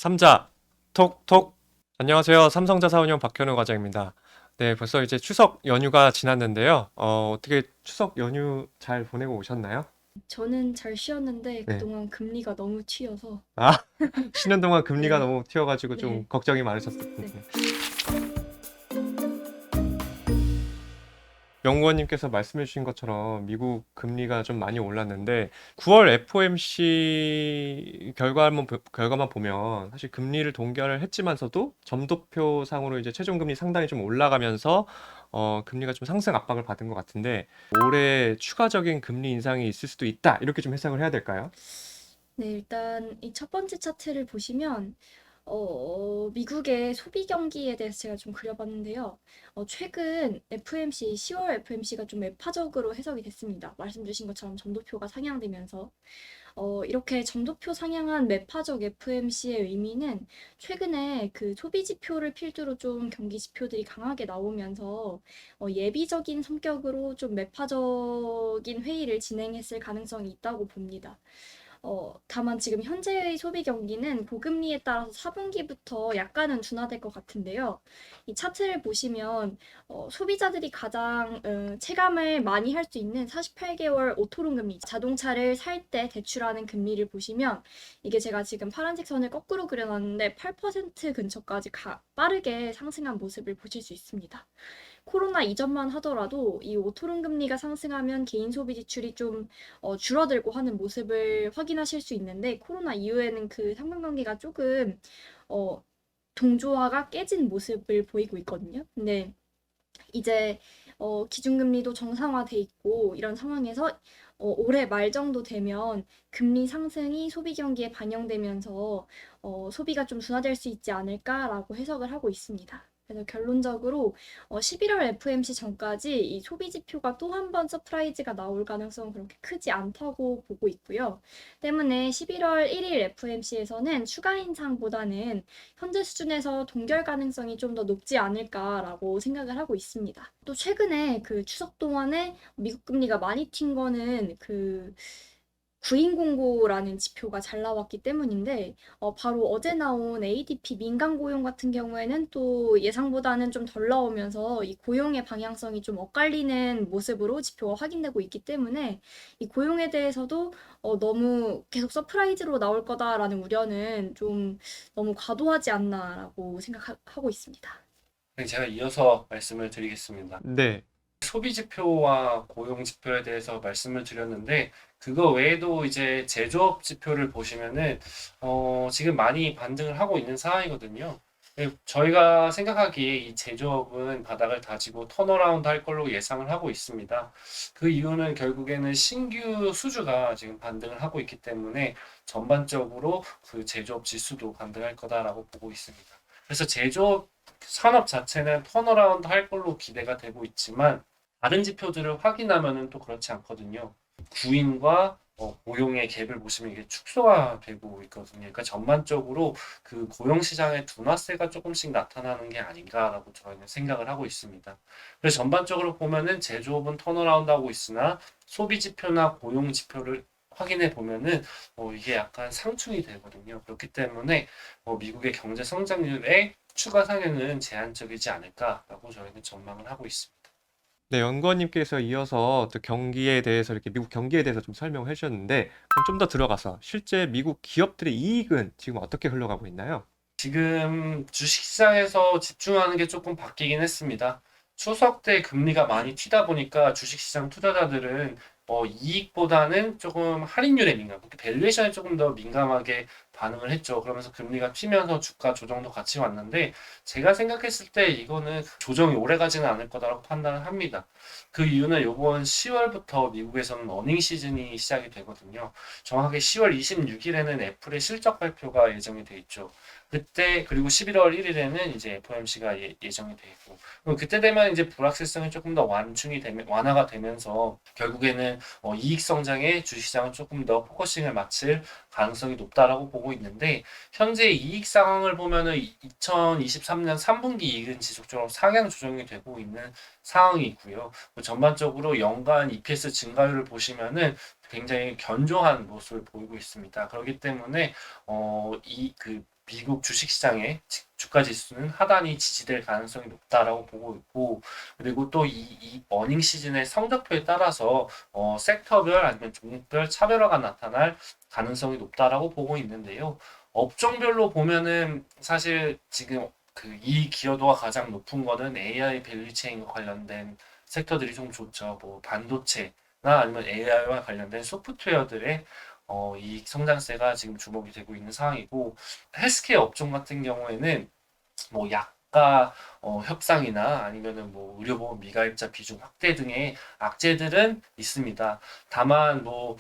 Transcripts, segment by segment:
삼자 톡톡. 안녕하세요. 삼성자산운용 박현우 과장입니다. 네, 벌써 이제 추석 연휴가 지났는데요. 어떻게 추석 연휴 잘 보내고 오셨나요? 저는 잘 쉬었는데 네. 그동안 금리가 너무 튀어서. 아, 쉬는 동안 금리가 네, 너무 튀어가지고 좀 네, 걱정이 많으셨을 네. 텐데. 연구원님께서 말씀해 주신 것처럼 미국 금리가 좀 많이 올랐는데 9월 FOMC 결과만 보면 사실 금리를 동결을 했지만서도 점도표 상으로 이제 최종 금리 상당히 좀 올라가면서 금리가 좀 상승 압박을 받은 것 같은데 올해 추가적인 금리 인상이 있을 수도 있다 이렇게 좀 해석을 해야 될까요? 네, 일단 이 첫 번째 차트를 보시면 미국의 소비 경기에 대해서 제가 좀 그려봤는데요. 최근 FMC, 10월 FMC가 좀 매파적으로 해석이 됐습니다. 말씀 주신 것처럼 점도표가 상향되면서. 이렇게 점도표 상향한 매파적 FMC의 의미는 최근에 그 소비 지표를 필두로 좀 경기 지표들이 강하게 나오면서 예비적인 성격으로 좀 매파적인 회의를 진행했을 가능성이 있다고 봅니다. 다만 지금 현재의 소비 경기는 고금리에 따라서 4분기부터 약간은 둔화될 것 같은데요. 이 차트를 보시면 소비자들이 가장 체감을 많이 할 수 있는 48개월 오토론 금리, 자동차를 살 때 대출하는 금리를 보시면 이게 제가 지금 파란색 선을 거꾸로 그려놨는데 8% 근처까지 빠르게 상승한 모습을 보실 수 있습니다. 코로나 이전만 하더라도 이 오토론 금리가 상승하면 개인 소비 지출이 좀 줄어들고 하는 모습을 확인하실 수 있는데 코로나 이후에는 그 상관관계가 조금 어, 동조화가 깨진 모습을 보이고 있거든요. 근데 이제 기준금리도 정상화돼 있고 이런 상황에서 올해 말 정도 되면 금리 상승이 소비 경기에 반영되면서 소비가 좀 둔화될 수 있지 않을까라고 해석을 하고 있습니다. 그래서 결론적으로 11월 FMC 전까지 이 소비 지표가 또 한 번 서프라이즈가 나올 가능성은 그렇게 크지 않다고 보고 있고요. 때문에 11월 1일 FMC에서는 추가 인상보다는 현재 수준에서 동결 가능성이 좀 더 높지 않을까라고 생각을 하고 있습니다. 또 최근에 그 추석 동안에 미국 금리가 많이 튄 거는 그 구인공고라는 지표가 잘 나왔기 때문인데 바로 어제 나온 ADP 민간 고용 같은 경우에는 또 예상보다는 좀 덜 나오면서 이 고용의 방향성이 좀 엇갈리는 모습으로 지표가 확인되고 있기 때문에 이 고용에 대해서도 너무 계속 서프라이즈로 나올 거다라는 우려는 좀 너무 과도하지 않나라고 생각하고 있습니다. 네, 제가 이어서 말씀을 드리겠습니다. 네. 소비 지표와 고용 지표에 대해서 말씀을 드렸는데, 그거 외에도 이제 제조업 지표를 보시면은, 지금 많이 반등을 하고 있는 상황이거든요. 저희가 생각하기에 이 제조업은 바닥을 다지고 턴어라운드 할 걸로 예상을 하고 있습니다. 그 이유는 결국에는 신규 수주가 지금 반등을 하고 있기 때문에 전반적으로 그 제조업 지수도 반등할 거다라고 보고 있습니다. 그래서 제조업 산업 자체는 턴어라운드 할 걸로 기대가 되고 있지만 다른 지표들을 확인하면은 또 그렇지 않거든요. 구인과 고용의 갭을 보시면 이게 축소가 되고 있거든요. 그러니까 전반적으로 그 고용 시장의 둔화세가 조금씩 나타나는 게 아닌가라고 저희는 생각을 하고 있습니다. 그래서 전반적으로 보면은 제조업은 턴어라운드 하고 있으나 소비 지표나 고용 지표를 확인해 보면은 이게 약간 상충이 되거든요. 그렇기 때문에 미국의 경제 성장률의 추가 상향은 제한적이지 않을까라고 저희는 전망을 하고 있습니다. 네, 연구원님께서 이어서 또 경기에 대해서 이렇게 미국 경기에 대해서 좀 설명을 해주셨는데 그럼 좀 더 들어가서 실제 미국 기업들의 이익은 지금 어떻게 흘러가고 있나요? 지금 주식시장에서 집중하는 게 조금 바뀌긴 했습니다. 추석 때 금리가 많이 튀다 보니까 주식시장 투자자들은 이익보다는 조금 할인율에 밸류에이션에 조금 더 민감하게 반응을 했죠. 그러면서 금리가 튀면서 주가 조정도 같이 왔는데 제가 생각했을 때 이거는 조정이 오래 가지는 않을 거다라고 판단을 합니다. 그 이유는 이번 10월부터 미국에서는 어닝 시즌이 시작이 되거든요. 정확하게 10월 26일에는 애플의 실적 발표가 예정이 돼 있죠. 그때 그리고 11월 1일에는 이제 FOMC가 예정이 돼 있고 그때 되면 이제 불확실성이 조금 더 완화가 되면서 결국에는 이익 성장에 주식시장은 조금 더 포커싱을 맞출 가능성이 높다라고 보고 있는데 현재 이익 상황을 보면은 2023년 3분기 이익은 지속적으로 상향 조정이 되고 있는 상황이고요. 전반적으로 연간 EPS 증가율을 보시면은 굉장히 견조한 모습을 보이고 있습니다. 그렇기 때문에 이 그 미국 주식시장의 주가 지수는 하단이 지지될 가능성이 높다라고 보고 있고, 그리고 또 이 어닝 시즌의 성적표에 따라서 섹터별 아니면 종목별 차별화가 나타날 가능성이 높다라고 보고 있는데요. 업종별로 보면은 사실 지금 그 이 기여도가 가장 높은 거는 AI 밸류체인과 관련된 섹터들이 좀 좋죠. 뭐 반도체나 아니면 AI와 관련된 소프트웨어들의 이익 성장세가 지금 주목이 되고 있는 상황이고, 헬스케어 업종 같은 경우에는 뭐 약가 협상이나 아니면은 뭐 의료보험 미가입자 비중 확대 등의 악재들은 있습니다. 다만 뭐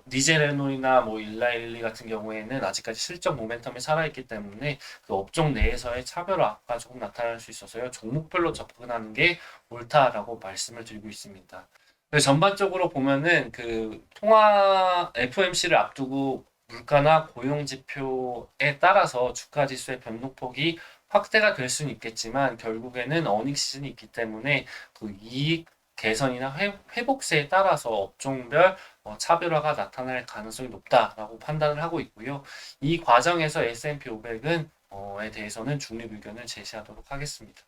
리제레놀이나 뭐 일라일리 같은 경우에는 아직까지 실적 모멘텀이 살아있기 때문에 그 업종 내에서의 차별화가 조금 나타날 수 있어서요. 종목별로 접근하는 게 옳다라고 말씀을 드리고 있습니다. 그래서 전반적으로 보면은 그 통화 FOMC를 앞두고 물가나 고용 지표에 따라서 주가 지수의 변동폭이 확대가 될 수는 있겠지만, 결국에는 어닝 시즌이 있기 때문에 그 이익 개선이나 회복세에 따라서 업종별 차별화가 나타날 가능성이 높다라고 판단을 하고 있고요. 이 과정에서 S&P 500은 에 대해서는 중립 의견을 제시하도록 하겠습니다.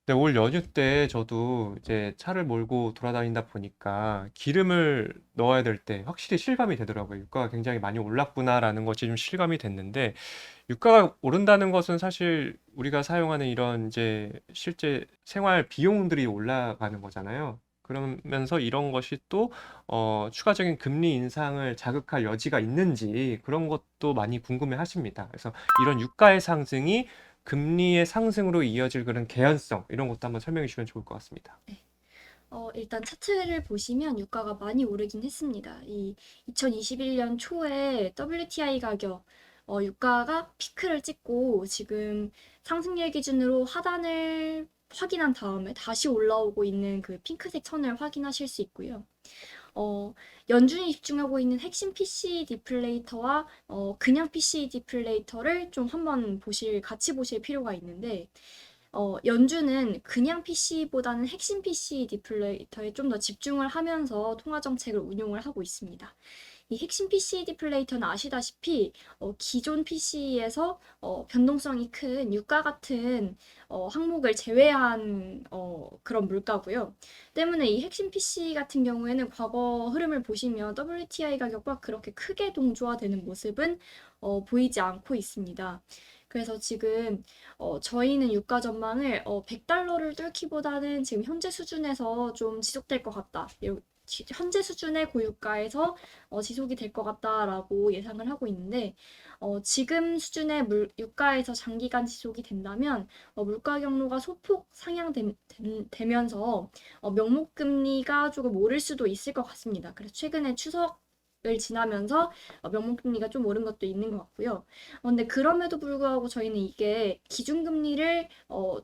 네, 올 연휴 때 저도 이제 차를 몰고 돌아다니다 보니까 기름을 넣어야 될 때 확실히 실감이 되더라고요. 유가가 굉장히 많이 올랐구나라는 것이 좀 실감이 됐는데, 유가가 오른다는 것은 사실 우리가 사용하는 이런 이제 실제 생활 비용들이 올라가는 거잖아요. 그러면서 이런 것이 또 추가적인 금리 인상을 자극할 여지가 있는지 그런 것도 많이 궁금해 하십니다. 그래서 이런 유가의 상승이 금리의 상승으로 이어질 그런 개연성, 이런 것도 한번 설명해 주시면 좋을 것 같습니다. 일단 차트를 보시면 유가가 많이 오르긴 했습니다. 이 2021년 초에 WTI 가격, 유가가 피크를 찍고 지금 상승률 기준으로 하단을 확인한 다음에 다시 올라오고 있는 그 핑크색 선을 확인하실 수 있고요. 연준이 집중하고 있는 핵심 PC 디플레이터와 그냥 PC 디플레이터를 좀 한번 같이 보실 필요가 있는데, 연준은 그냥 PC보다는 핵심 PC 디플레이터에 좀 더 집중을 하면서 통화 정책을 운용을 하고 있습니다. 이 핵심 PC 디플레이터는 아시다시피 기존 PC에서 변동성이 큰 유가 같은 항목을 제외한 그런 물가고요. 때문에 이 핵심 PC 같은 경우에는 과거 흐름을 보시면 WTI 가격과 그렇게 크게 동조화되는 모습은 보이지 않고 있습니다. 그래서 지금 저희는 유가 전망을 100달러를 뚫기보다는 지금 현재 수준에서 좀 지속될 것 같다. 현재 수준의 고유가에서 지속이 될 것 같다라고 예상을 하고 있는데, 지금 수준의 유가에서 장기간 지속이 된다면 물가 경로가 소폭 상향되면서 명목금리가 조금 오를 수도 있을 것 같습니다. 그래서 최근에 추석을 지나면서 명목금리가 좀 오른 것도 있는 것 같고요. 근데 그럼에도 불구하고 저희는 이게 기준금리를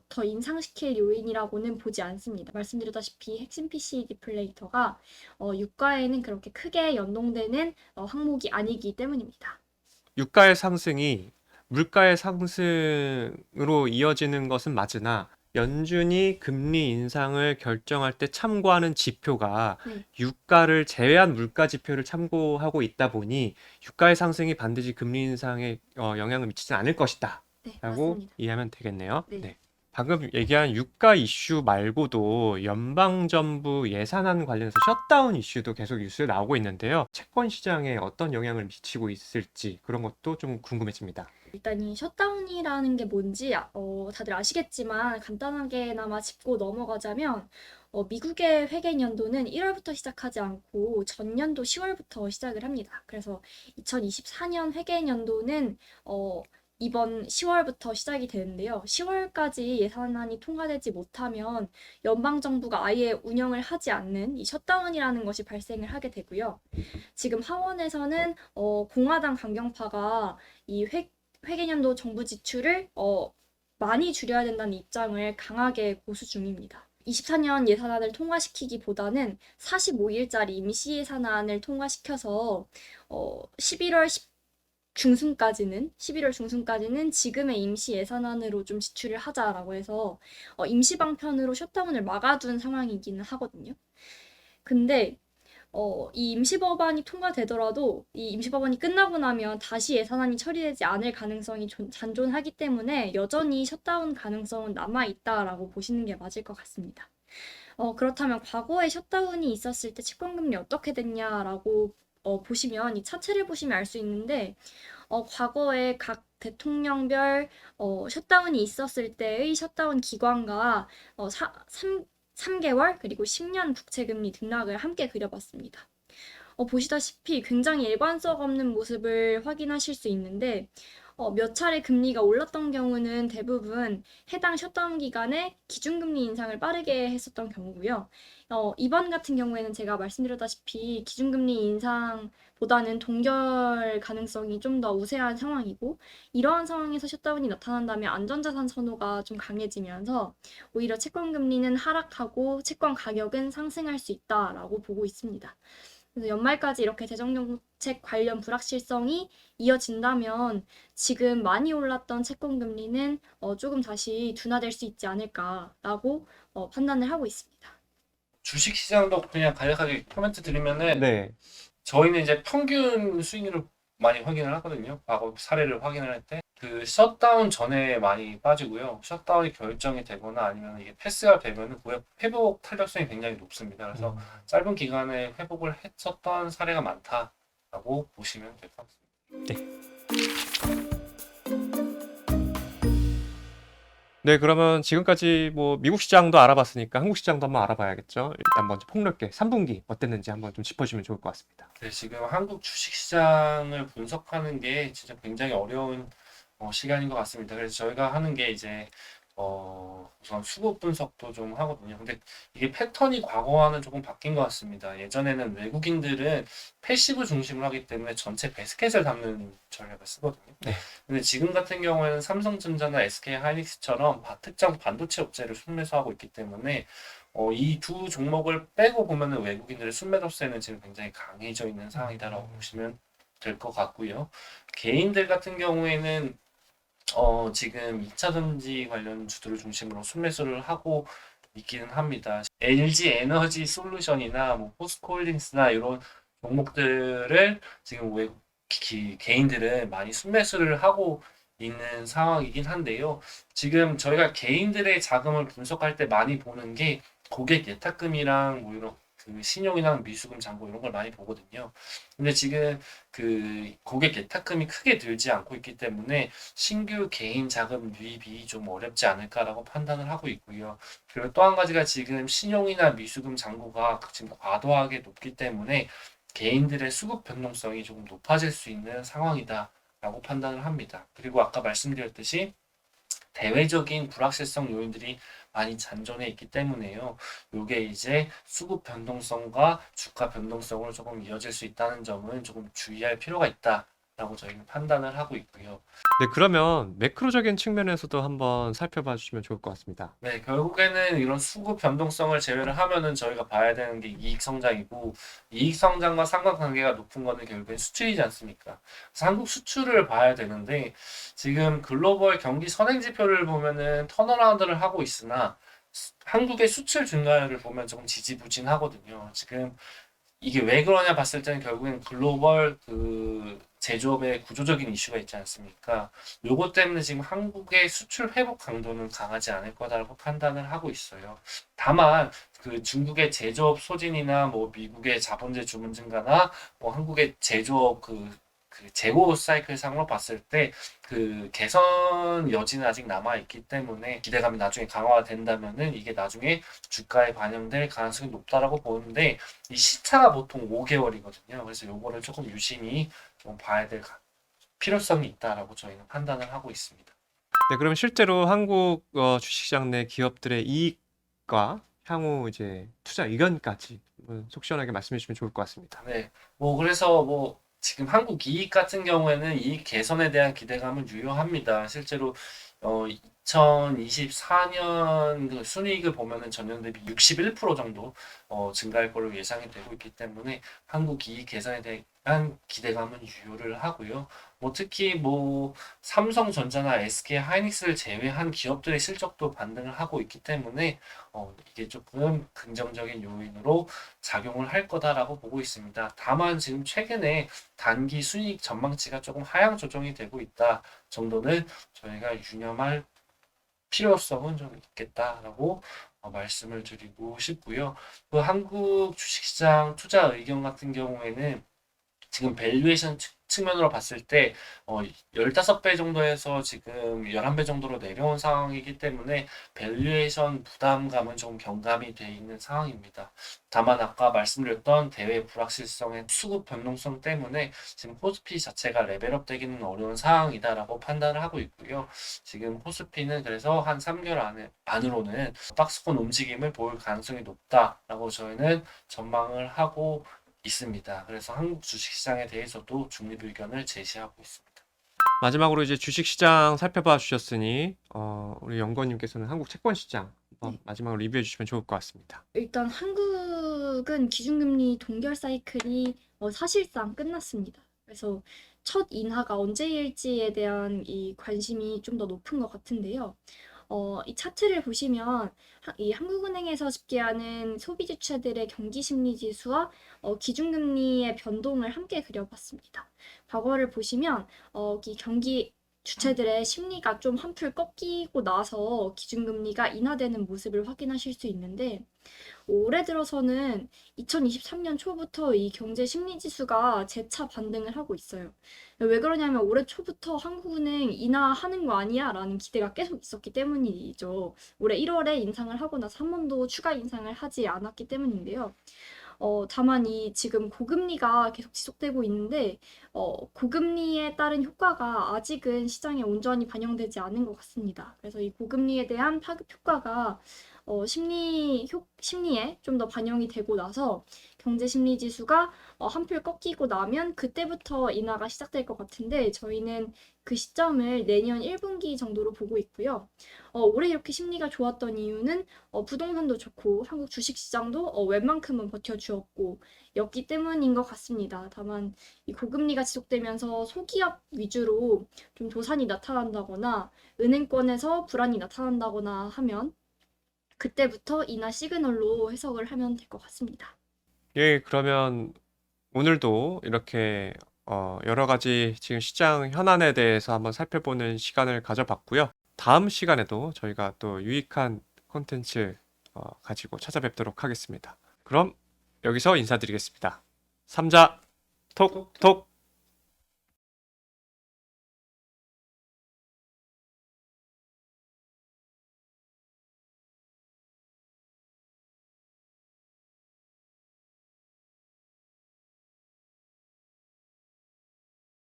더 인상시킬 요인이라고는 보지 않습니다. 말씀드렸다시피 핵심 PC 디플레이터가 유가에는 그렇게 크게 연동되는 항목이 아니기 때문입니다. 유가의 상승이 물가의 상승으로 이어지는 것은 맞으나, 연준이 금리 인상을 결정할 때 참고하는 지표가 네, 유가를 제외한 물가 지표를 참고하고 있다 보니 유가의 상승이 반드시 금리 인상에 영향을 미치지 않을 것이다 네, 라고 맞습니다. 이해하면 되겠네요. 네. 네. 방금 얘기한 유가 이슈 말고도 연방정부 예산안 관련해서 셧다운 이슈도 계속 뉴스에 나오고 있는데요. 채권 시장에 어떤 영향을 미치고 있을지 그런 것도 좀 궁금해집니다. 일단 이 셧다운이라는 게 뭔지 다들 아시겠지만 간단하게나마 짚고 넘어가자면 미국의 회계 연도는 1월부터 시작하지 않고 전년도 10월부터 시작을 합니다. 그래서 2024년 회계 연도는 이번 10월부터 시작이 되는데요. 10월까지 예산안이 통과되지 못하면 연방정부가 아예 운영을 하지 않는 이 셧다운이라는 것이 발생을 하게 되고요. 지금 하원에서는 공화당 강경파가 이 회계연도 정부 지출을 많이 줄여야 된다는 입장을 강하게 고수 중입니다. 24년 예산안을 통과시키기보다는 45일짜리 임시 예산안을 통과시켜서 11월 중순까지는 지금의 임시 예산안으로 좀 지출을 하자라고 해서 임시 방편으로 셧다운을 막아둔 상황이기는 하거든요. 근데 이 임시법안이 통과되더라도 이 임시법안이 끝나고 나면 다시 예산안이 처리되지 않을 가능성이 잔존하기 때문에 여전히 셧다운 가능성은 남아있다라고 보시는 게 맞을 것 같습니다. 그렇다면 과거에 셧다운이 있었을 때 채권금리 어떻게 됐냐라고 보시면 이 차트를 보시면 알 수 있는데 과거에 각 대통령별 셧다운이 있었을 때의 셧다운 기간과 3개월 그리고 10년 국채금리 등락을 함께 그려봤습니다. 보시다시피 굉장히 일관성 없는 모습을 확인하실 수 있는데 몇 차례 금리가 올랐던 경우는 대부분 해당 셧다운 기간에 기준금리 인상을 빠르게 했었던 경우고요. 이번 같은 경우에는 제가 말씀드렸다시피 기준금리 인상보다는 동결 가능성이 좀 더 우세한 상황이고 이러한 상황에서 셧다운이 나타난다면 안전자산 선호가 좀 강해지면서 오히려 채권금리는 하락하고 채권 가격은 상승할 수 있다라고 보고 있습니다. 그래서 연말까지 이렇게 재정정책 관련 불확실성이 이어진다면 지금 많이 올랐던 채권 금리는 조금 다시 둔화될 수 있지 않을까라고 판단을 하고 있습니다. 주식시장도 그냥 간략하게 코멘트 드리면은 네. 저희는 이제 평균 수익률을 많이 확인을 하거든요. 과거 사례를 확인을 할 때. 그 셧다운 전에 많이 빠지고요. 셧다운이 결정이 되거나 아니면 이게 패스가 되면은 그 회복 탄력성이 굉장히 높습니다. 그래서 짧은 기간에 회복을 했었던 사례가 많다라고 보시면 될 것 같습니다. 네, 그러면 지금까지 뭐 미국 시장도 알아봤으니까 한국 시장도 한번 알아봐야겠죠. 일단 먼저 폭넓게 3분기 어땠는지 한번 좀 짚어주면 좋을 것 같습니다. 네, 지금 한국 주식시장을 분석하는 게 진짜 굉장히 어려운 시간인 것 같습니다. 그래서 저희가 하는 게 이제 우선 수급 분석도 좀 하거든요. 근데 이게 패턴이 과거와는 조금 바뀐 것 같습니다. 예전에는 외국인들은 패시브 중심으로 하기 때문에 전체 베스켓을 담는 전략을 쓰거든요. 네. 근데 지금 같은 경우에는 삼성전자나 SK 하이닉스처럼 특정 반도체 업체를 순매수하고 있기 때문에 이 두 종목을 빼고 보면은 외국인들의 순매도세는 지금 굉장히 강해져 있는 상황이다라고 보시면 될 것 같고요. 개인들 같은 경우에는 지금 2차 전지 관련 주들을 중심으로 순매수를 하고 있기는 합니다. LG 에너지 솔루션이나 뭐 포스코홀딩스나 이런 종목들을 지금 개인들은 많이 순매수를 하고 있는 상황이긴 한데요. 지금 저희가 개인들의 자금을 분석할 때 많이 보는 게 고객 예탁금이랑 뭐 이런 그 신용이랑 미수금 잔고 이런 걸 많이 보거든요. 근데 지금 그 고객 예탁금이 크게 늘지 않고 있기 때문에 신규 개인 자금 유입이 좀 어렵지 않을까라고 판단을 하고 있고요. 그리고 또 한 가지가 지금 신용이나 미수금 잔고가 지금 과도하게 높기 때문에 개인들의 수급 변동성이 조금 높아질 수 있는 상황이다라고 판단을 합니다. 그리고 아까 말씀드렸듯이 대외적인 불확실성 요인들이 많이 잔존해 있기 때문에요. 요게 이제 수급 변동성과 주가 변동성으로 조금 이어질 수 있다는 점은 조금 주의할 필요가 있다라고 저희는 판단을 하고 있고요. 네, 그러면 매크로적인 측면에서도 한번 살펴봐 주시면 좋을 것 같습니다. 네, 결국에는 이런 수급 변동성을 제외를 하면은 저희가 봐야 되는 게 이익 성장이고, 이익 성장과 상관관계가 높은 거는 결국엔 수출이지 않습니까? 그래서 한국 수출을 봐야 되는데, 지금 글로벌 경기 선행 지표를 보면은 턴어라운드를 하고 있으나, 한국의 수출 증가율을 보면 조금 지지부진하거든요. 지금 이게 왜 그러냐 봤을 때는 결국엔 글로벌 그 제조업의 구조적인 이슈가 있지 않습니까? 요것 때문에 지금 한국의 수출 회복 강도는 강하지 않을 거다라고 판단을 하고 있어요. 다만 그 중국의 제조업 소진이나 뭐 미국의 자본재 주문 증가나 뭐 한국의 제조업 그 재고 사이클 상으로 봤을 때 그 개선 여지는 아직 남아 있기 때문에 기대감이 나중에 강화가 된다면은 이게 나중에 주가에 반영될 가능성이 높다라고 보는데 이 시차가 보통 5개월이거든요. 그래서 요거를 조금 유심히 좀 봐야 될 필요성이 있다라고 저희는 판단을 하고 있습니다. 네, 그럼 실제로 한국 주식시장 내 기업들의 이익과 향후 이제 투자 의견까지 속 시원하게 말씀해 주시면 좋을 것 같습니다. 네, 뭐 그래서 뭐 지금 한국 이익 같은 경우에는 이익 개선에 대한 기대감은 유효합니다. 실제로 2024년 그 순이익을 보면은 전년 대비 61% 정도 증가할 걸로 예상이 되고 있기 때문에 한국 이익 개선에 대해 한 기대감은 유효를 하고요. 뭐 특히 뭐 삼성전자나 SK 하이닉스를 제외한 기업들의 실적도 반등을 하고 있기 때문에 이게 조금 긍정적인 요인으로 작용을 할 거다라고 보고 있습니다. 다만 지금 최근에 단기 순이익 전망치가 조금 하향 조정이 되고 있다 정도는 저희가 유념할 필요성은 좀 있겠다라고 말씀을 드리고 싶고요. 그 한국 주식시장 투자 의견 같은 경우에는 지금 밸류에이션 측면으로 봤을 때 15배 정도에서 지금 11배 정도로 내려온 상황이기 때문에 밸류에이션 부담감은 좀 경감이 돼 있는 상황입니다. 다만 아까 말씀드렸던 대외 불확실성의 수급 변동성 때문에 지금 코스피 자체가 레벨업 되기는 어려운 상황이다라고 판단을 하고 있고요. 지금 코스피는 그래서 한 3개월 안으로는 박스권 움직임을 보일 가능성이 높다라고 저희는 전망을 하고 있습니다. 그래서 한국 주식시장에 대해서도 중립 의견을 제시하고 있습니다. 마지막으로 이제 주식시장 살펴봐 주셨으니 우리 연구원님께서는 한국 채권시장 한번 네. 마지막으로 리뷰해 주시면 좋을 것 같습니다. 일단 한국은 기준금리 동결 사이클이 사실상 끝났습니다. 그래서 첫 인하가 언제일지에 대한 이 관심이 좀 더 높은 것 같은데요. 이 차트를 보시면 이 한국은행에서 집계하는 소비 주체들의 경기 심리 지수와 기준금리의 변동을 함께 그려봤습니다. 과거를 보시면 이 경기 주체들의 심리가 좀 한풀 꺾이고 나서 기준금리가 인하되는 모습을 확인하실 수 있는데 올해 들어서는 2023년 초부터 이 경제 심리 지수가 재차 반등을 하고 있어요. 왜 그러냐면 올해 초부터 한국은행 인하하는 거 아니야? 라는 기대가 계속 있었기 때문이죠. 올해 1월에 인상을 하고 나서 한 번도 추가 인상을 하지 않았기 때문인데요. 다만 이 지금 고금리가 계속 지속되고 있는데, 고금리에 따른 효과가 아직은 시장에 온전히 반영되지 않은 것 같습니다. 그래서 이 고금리에 대한 파급 효과가 심리에 좀 더 반영이 되고 나서 경제 심리 지수가 한풀 꺾이고 나면 그때부터 인하가 시작될 것 같은데 저희는 그 시점을 내년 1분기 정도로 보고 있고요. 올해 이렇게 심리가 좋았던 이유는 부동산도 좋고 한국 주식시장도 웬만큼은 버텨주었고 였기 때문인 것 같습니다. 다만 이 고금리가 지속되면서 소기업 위주로 좀 도산이 나타난다거나 은행권에서 불안이 나타난다거나 하면 그때부터 인하 시그널로 해석을 하면 될 것 같습니다. 예, 그러면 오늘도 이렇게 여러 가지 지금 시장 현안에 대해서 한번 살펴보는 시간을 가져봤고요. 다음 시간에도 저희가 또 유익한 콘텐츠 가지고 찾아뵙도록 하겠습니다. 그럼 여기서 인사드리겠습니다. 삼자 톡톡